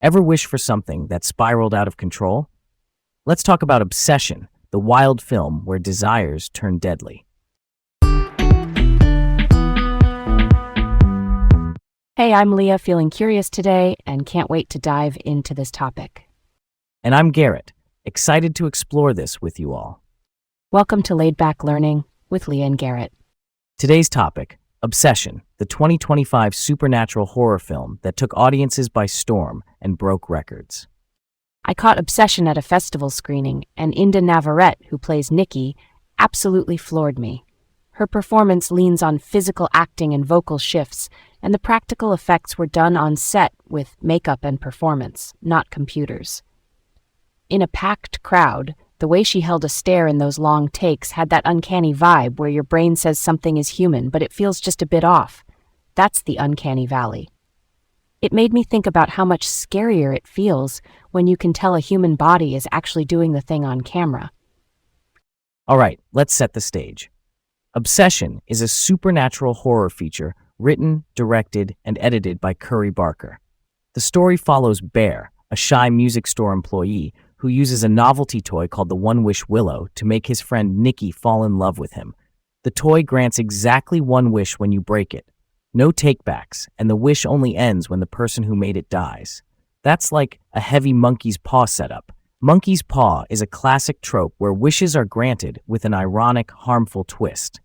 Ever wish for something that spiraled out of control? Let's talk about Obsession, the wild film where desires turn deadly. Hey, I'm Leah, feeling curious today and can't wait to dive into this topic. And I'm Garrett, excited to explore this with you all. Welcome to Laid Back Learning with Leah and Garrett. Today's topic, Obsession, the 2025 supernatural horror film that took audiences by storm and broke records. I caught Obsession at a festival screening, and Enda Navarrete, who plays Nikki, absolutely floored me. Her performance leans on physical acting and vocal shifts, and the practical effects were done on set with makeup and performance, not computers. In a packed crowd, the way she held a stare in those long takes had that uncanny vibe where your brain says something is human, but it feels just a bit off. That's the uncanny valley. It made me think about how much scarier it feels when you can tell a human body is actually doing the thing on camera. All right, let's set the stage. Obsession is a supernatural horror feature written, directed, and edited by Curry Barker. The story follows Bear, a shy music store employee who uses a novelty toy called the One Wish Willow to make his friend Nikki fall in love with him. The toy grants exactly one wish when you break it. No takebacks, and the wish only ends when the person who made it dies. That's like a heavy monkey's paw setup. Monkey's paw is a classic trope where wishes are granted with an ironic, harmful twist.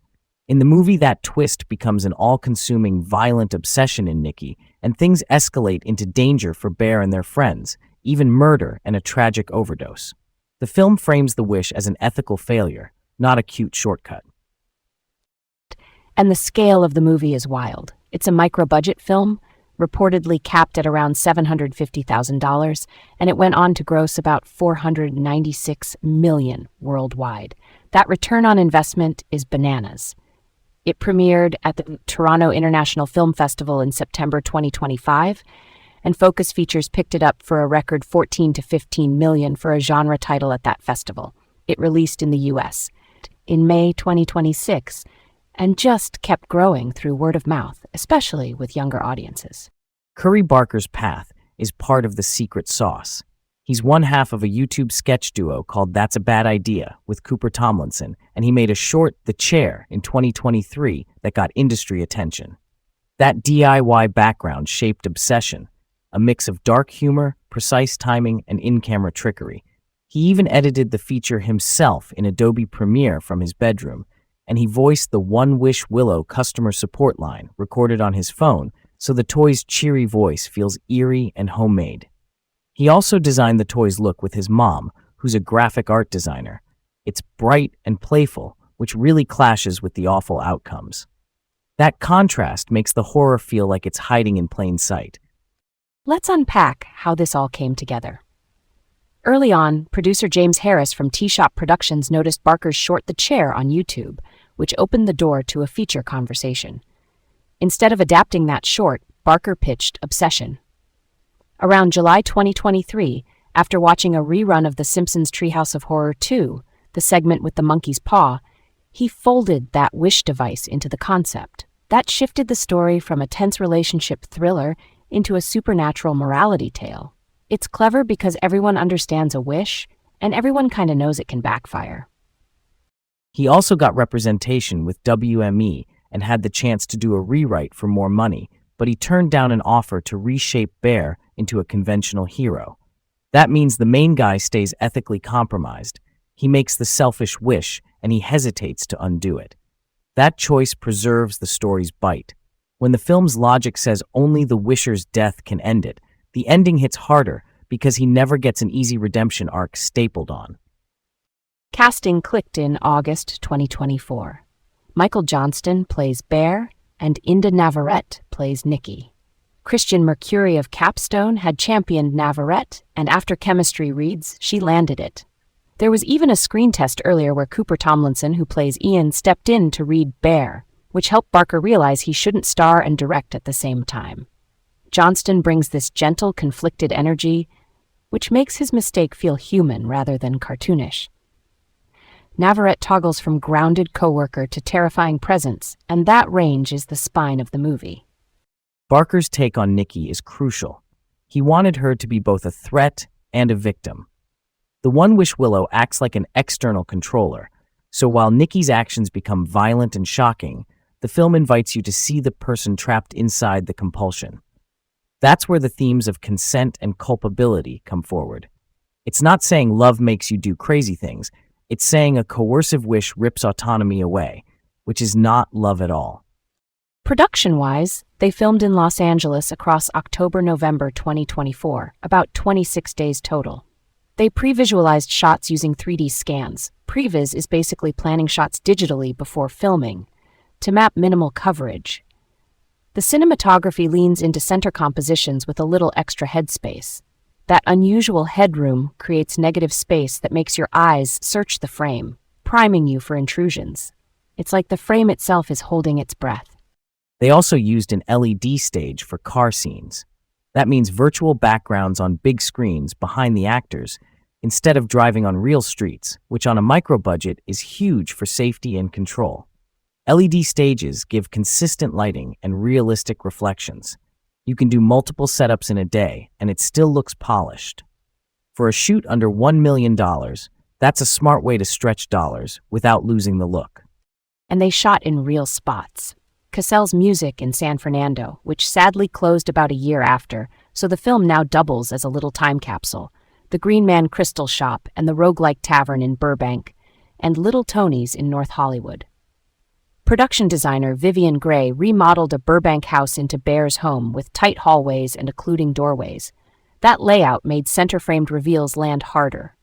In the movie, that twist becomes an all-consuming, violent obsession in Nikki, and things escalate into danger for Bear and their friends, even murder and a tragic overdose. The film frames the wish as an ethical failure, not a cute shortcut. And the scale of the movie is wild. It's a micro-budget film, reportedly capped at around $750,000, and it went on to gross about $496 million worldwide. That return on investment is bananas. It premiered at the Toronto International Film Festival in September 2025, and Focus Features picked it up for a record $14 to $15 million for a genre title at that festival. It released in the US in May 2026, and just kept growing through word of mouth, especially with younger audiences. Curry Barker's path is part of the secret sauce. He's one half of a YouTube sketch duo called That's a Bad Idea with Cooper Tomlinson, and he made a short, The Chair, in 2023 that got industry attention. That DIY background shaped Obsession, a mix of dark humor, precise timing, and in-camera trickery. He even edited the feature himself in Adobe Premiere from his bedroom, and he voiced the One Wish Willow customer support line recorded on his phone, so the toy's cheery voice feels eerie and homemade. He also designed the toy's look with his mom, who's a graphic art designer. It's bright and playful, which really clashes with the awful outcomes. That contrast makes the horror feel like it's hiding in plain sight. Let's unpack how this all came together. Early on, producer James Harris from T-Shop Productions noticed Barker's short The Chair on YouTube, which opened the door to a feature conversation. Instead of adapting that short, Barker pitched Obsession. Around July 2023, after watching a rerun of The Simpsons Treehouse of Horror 2, the segment with the monkey's paw, he folded that wish device into the concept. That shifted the story from a tense relationship thriller into a supernatural morality tale. It's clever because everyone understands a wish, and everyone kind of knows it can backfire. He also got representation with WME and had the chance to do a rewrite for more money, but he turned down an offer to reshape Bear into a conventional hero. That means the main guy stays ethically compromised. He makes the selfish wish, and he hesitates to undo it. That choice preserves the story's bite. When the film's logic says only the wisher's death can end it, the ending hits harder because he never gets an easy redemption arc stapled on. Casting clicked in August 2024. Michael Johnston plays Bear, and Enda Navarrete plays Nikki. Christian Mercuri of Capstone had championed Navarrete, and after chemistry reads, she landed it. There was even a screen test earlier where Cooper Tomlinson, who plays Ian, stepped in to read Bear, which helped Barker realize he shouldn't star and direct at the same time. Johnston brings this gentle, conflicted energy, which makes his mistake feel human rather than cartoonish. Navarrete toggles from grounded coworker to terrifying presence, and that range is the spine of the movie. Barker's take on Nikki is crucial. He wanted her to be both a threat and a victim. The One-Wish Willow acts like an external controller, so while Nikki's actions become violent and shocking, the film invites you to see the person trapped inside the compulsion. That's where the themes of consent and culpability come forward. It's not saying love makes you do crazy things, it's saying a coercive wish rips autonomy away, which is not love at all. Production-wise, they filmed in Los Angeles across October-November 2024, about 26 days total. They pre-visualized shots using 3D scans. Previs is basically planning shots digitally before filming, to map minimal coverage. The cinematography leans into center compositions with a little extra headspace. That unusual headroom creates negative space that makes your eyes search the frame, priming you for intrusions. It's like the frame itself is holding its breath. They also used an LED stage for car scenes. That means virtual backgrounds on big screens behind the actors instead of driving on real streets, which on a micro-budget is huge for safety and control. LED stages give consistent lighting and realistic reflections. You can do multiple setups in a day, and it still looks polished. For a shoot under $1 million, that's a smart way to stretch dollars without losing the look. And they shot in real spots. Cassell's Music in San Fernando, which sadly closed about a year after, so the film now doubles as a little time capsule. The Green Man Crystal Shop and the Roguelike Tavern in Burbank, and Little Tony's in North Hollywood. Production designer Vivian Gray remodeled a Burbank house into Bear's home with tight hallways and occluding doorways. That layout made center-framed reveals land harder.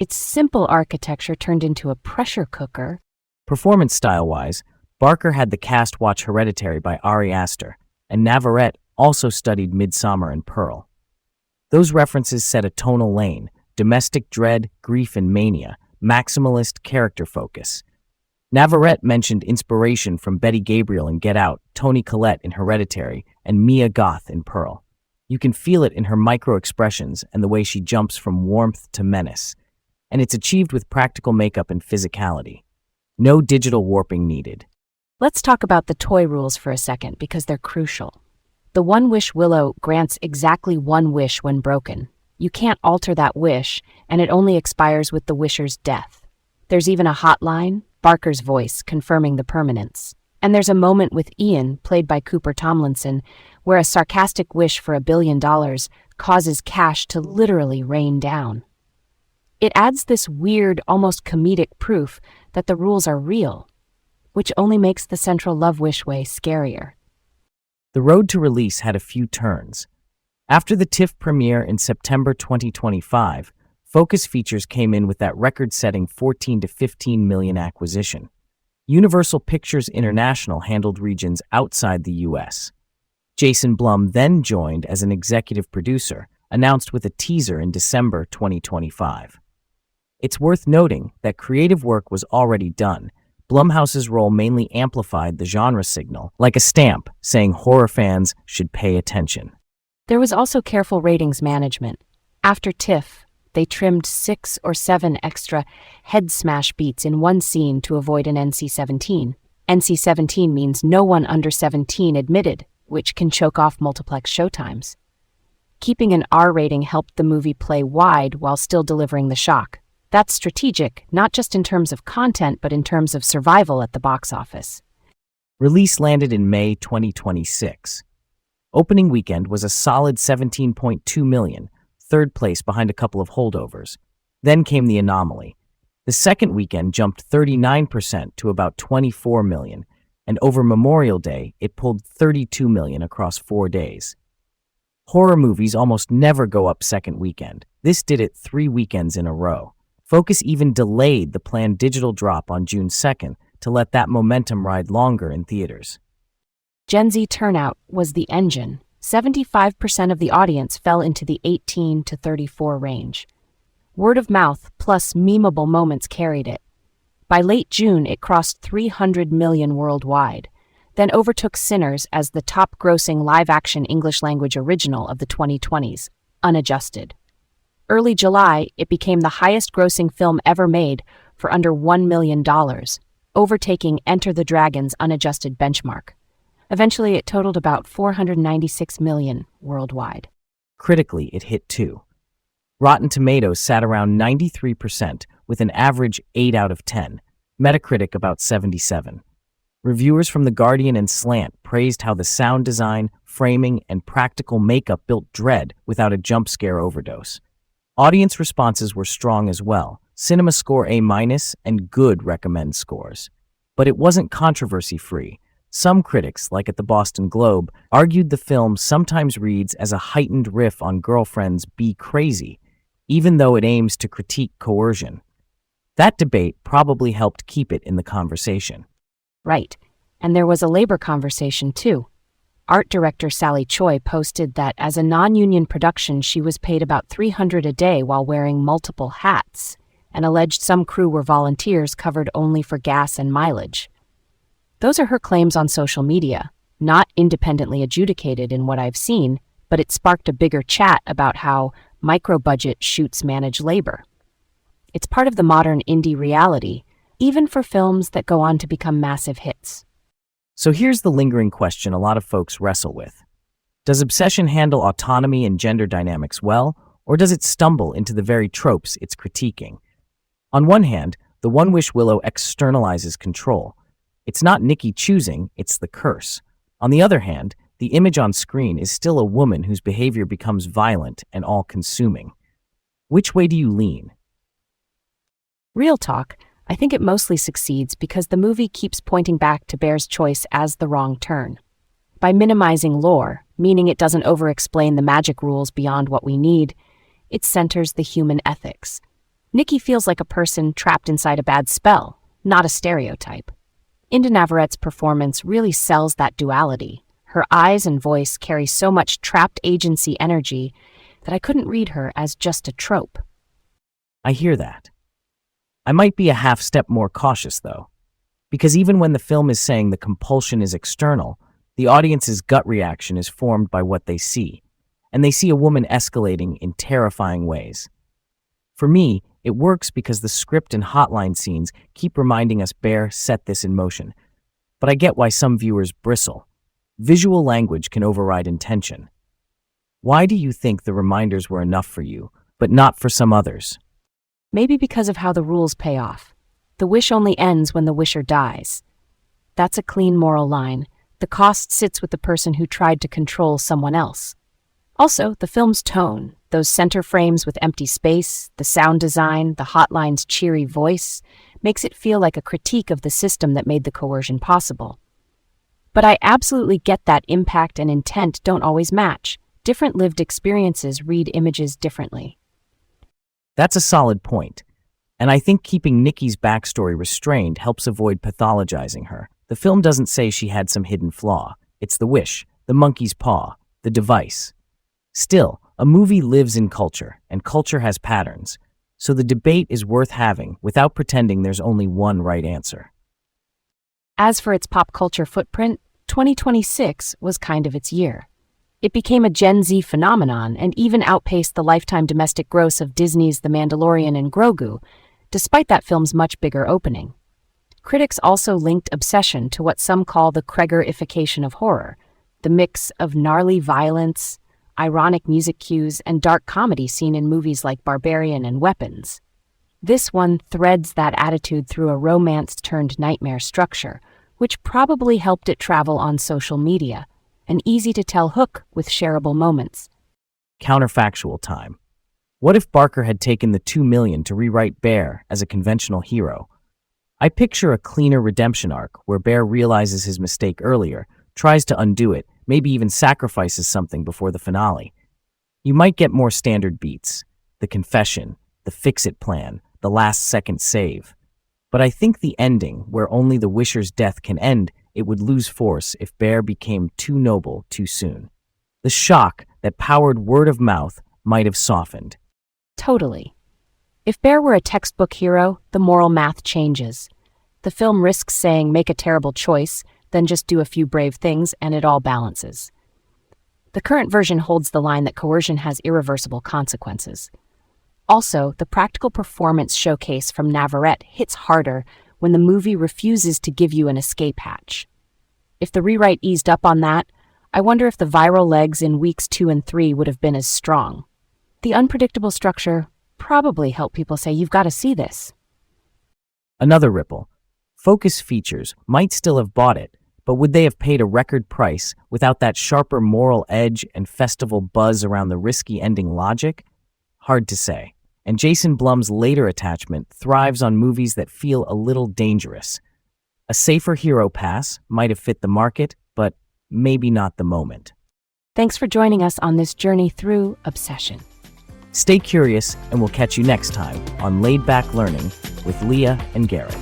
Its simple architecture turned into a pressure cooker. Performance style-wise, Barker had the cast watch Hereditary by Ari Aster, and Navarrete also studied Midsommar and Pearl. Those references set a tonal lane: domestic dread, grief and mania, maximalist character focus. Navarrete mentioned inspiration from Betty Gabriel in Get Out, Toni Collette in Hereditary, and Mia Goth in Pearl. You can feel it in her micro-expressions and the way she jumps from warmth to menace. And it's achieved with practical makeup and physicality. No digital warping needed. Let's talk about the toy rules for a second because they're crucial. The One-Wish Willow grants exactly one wish when broken. You can't alter that wish, and it only expires with the wisher's death. There's even a hotline, Barker's voice, confirming the permanence. And there's a moment with Ian, played by Cooper Tomlinson, where a sarcastic wish for $1 billion causes cash to literally rain down. It adds this weird, almost comedic proof that the rules are real, which only makes the central love wish way scarier. The road to release had a few turns. After the TIFF premiere in September 2025, Focus Features came in with that record-setting 14 to 15 million acquisition. Universal Pictures International handled regions outside the U.S. Jason Blum then joined as an executive producer, announced with a teaser in December 2025. It's worth noting that creative work was already done. Blumhouse's role mainly amplified the genre signal, like a stamp saying horror fans should pay attention. There was also careful ratings management. After TIFF, they trimmed 6 or 7 extra head smash beats in one scene to avoid an NC-17. NC-17 means no one under 17 admitted, which can choke off multiplex showtimes. Keeping an R rating helped the movie play wide while still delivering the shock. That's strategic, not just in terms of content, but in terms of survival at the box office. Release landed in May 2026. Opening weekend was a solid 17.2 million, third place behind a couple of holdovers. Then came the anomaly. The second weekend jumped 39% to about 24 million, and over Memorial Day, it pulled 32 million across 4 days. Horror movies almost never go up second weekend. This did it 3 weekends in a row. Focus even delayed the planned digital drop on June 2nd to let that momentum ride longer in theaters. Gen Z turnout was the engine. 75% of the audience fell into the 18 to 34 range. Word of mouth plus memeable moments carried it. By late June, it crossed 300 million worldwide, then overtook Sinners as the top-grossing live-action English-language original of the 2020s, unadjusted. Early July, it became the highest-grossing film ever made for under $1 million, overtaking Enter the Dragon's unadjusted benchmark. Eventually, it totaled about 496 million worldwide. Critically, it hit too. Rotten Tomatoes sat around 93% with an average 8 out of 10, Metacritic about 77. Reviewers from The Guardian and Slant praised how the sound design, framing, and practical makeup built dread without a jump scare overdose. Audience responses were strong as well. Cinema score A- and good recommend scores. But it wasn't controversy-free. Some critics, like at the Boston Globe, argued the film sometimes reads as a heightened riff on Girlfriend's Be Crazy, even though it aims to critique coercion. That debate probably helped keep it in the conversation. Right. And there was a labor conversation, too. Art director Sally Choi posted that as a non-union production, she was paid about $300 a day while wearing multiple hats, and alleged some crew were volunteers covered only for gas and mileage. Those are her claims on social media, not independently adjudicated in what I've seen, but it sparked a bigger chat about how micro-budget shoots manage labor. It's part of the modern indie reality, even for films that go on to become massive hits. So here's the lingering question a lot of folks wrestle with. Does Obsession handle autonomy and gender dynamics well, or does it stumble into the very tropes it's critiquing? On one hand, the One Wish Willow externalizes control. It's not Nikki choosing, it's the curse. On the other hand, the image on screen is still a woman whose behavior becomes violent and all-consuming. Which way do you lean? Real talk, I think it mostly succeeds because the movie keeps pointing back to Bear's choice as the wrong turn. By minimizing lore, meaning it doesn't over-explain the magic rules beyond what we need, it centers the human ethics. Nikki feels like a person trapped inside a bad spell, not a stereotype. Inda Navarrette's performance really sells that duality. Her eyes and voice carry so much trapped agency energy that I couldn't read her as just a trope. I hear that. I might be a half step more cautious, though, because even when the film is saying the compulsion is external, the audience's gut reaction is formed by what they see, and they see a woman escalating in terrifying ways. For me, it works because the script and hotline scenes keep reminding us Bear set this in motion, but I get why some viewers bristle. Visual language can override intention. Why do you think the reminders were enough for you, but not for some others? Maybe because of how the rules pay off. The wish only ends when the wisher dies. That's a clean moral line. The cost sits with the person who tried to control someone else. Also, the film's tone, those center frames with empty space, the sound design, the hotline's cheery voice, makes it feel like a critique of the system that made the coercion possible. But I absolutely get that impact and intent don't always match. Different lived experiences read images differently. That's a solid point, and I think keeping Nikki's backstory restrained helps avoid pathologizing her. The film doesn't say she had some hidden flaw. It's the wish, the monkey's paw, the device. Still, a movie lives in culture, and culture has patterns, so the debate is worth having without pretending there's only one right answer. As for its pop culture footprint, 2026 was kind of its year. It became a Gen Z phenomenon and even outpaced the lifetime domestic gross of Disney's The Mandalorian and Grogu, despite that film's much bigger opening. Critics also linked Obsession to what some call the Kreger-ification of horror, the mix of gnarly violence, ironic music cues, and dark comedy seen in movies like Barbarian and Weapons. This one threads that attitude through a romance-turned-nightmare structure, which probably helped it travel on social media, an easy-to-tell hook with shareable moments. Counterfactual time. What if Barker had taken the $2 million to rewrite Bear as a conventional hero? I picture a cleaner redemption arc where Bear realizes his mistake earlier, tries to undo it, maybe even sacrifices something before the finale. You might get more standard beats, the confession, the fix-it plan, the last-second save. But I think the ending, where only the wisher's death can end, it would lose force if Bear became too noble too soon. The shock that powered word of mouth might have softened. Totally. If Bear were a textbook hero, the moral math changes. The film risks saying make a terrible choice, then just do a few brave things, and it all balances. The current version holds the line that coercion has irreversible consequences. Also, the practical performance showcase from Navarrette hits harder when the movie refuses to give you an escape hatch. If the rewrite eased up on that, I wonder if the viral legs in weeks 2 and 3 would have been as strong. The unpredictable structure probably helped people say, you've got to see this. Another ripple. Focus features might still have bought it, but would they have paid a record price without that sharper moral edge and festival buzz around the risky ending logic? Hard to say. And Jason Blum's later attachment thrives on movies that feel a little dangerous. A safer hero pass might have fit the market, but maybe not the moment. Thanks for joining us on this journey through obsession. Stay curious, and we'll catch you next time on Laid Back Learning with Leah and Garrett.